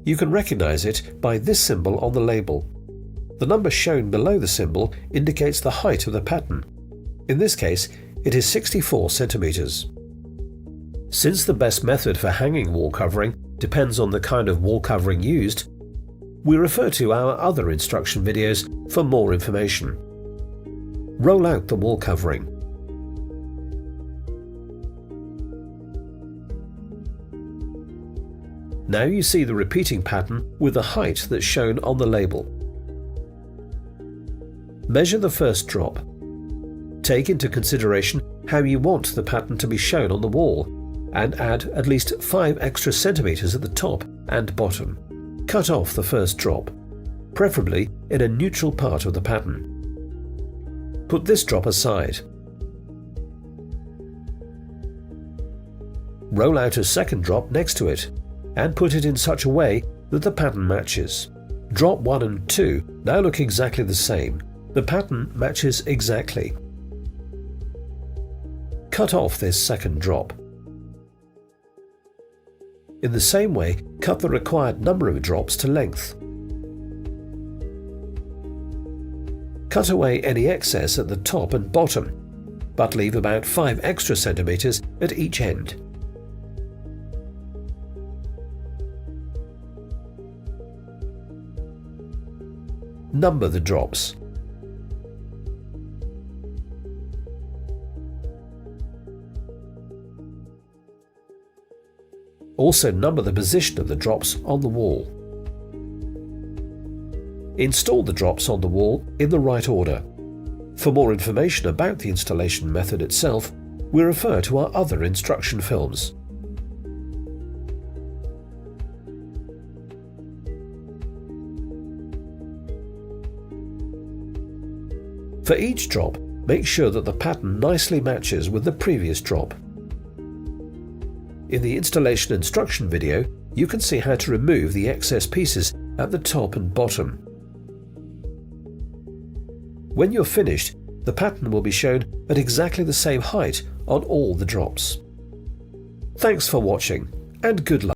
You can recognize it by this symbol on the label. The number shown below the symbol indicates the height of the pattern. In this case, it is 64 centimeters. Since the best method for hanging wall covering depends on the kind of wall covering used, we refer to our other instruction videos for more information. Roll out the wall covering. Now you see the repeating pattern with the height that's shown on the label. Measure the first drop. Take into consideration how you want the pattern to be shown on the wall, and add at least 5 extra centimeters at the top and bottom. Cut off the first drop, preferably in a neutral part of the pattern. Put this drop aside. Roll out a second drop next to it, and put it in such a way that the pattern matches. Drop 1 and 2 now look exactly the same. The pattern matches exactly. Cut off this second drop. In the same way, cut the required number of drops to length. Cut away any excess at the top and bottom, but leave about 5 extra centimeters at each end. Number the drops. Also number the position of the drops on the wall. Install the drops on the wall in the right order. For more information about the installation method itself, we refer to our other instruction films. For each drop, make sure that the pattern nicely matches with the previous drop. In the installation instruction video, you can see how to remove the excess pieces at the top and bottom. When you're finished, the pattern will be shown at exactly the same height on all the drops. Thanks for watching, and good luck.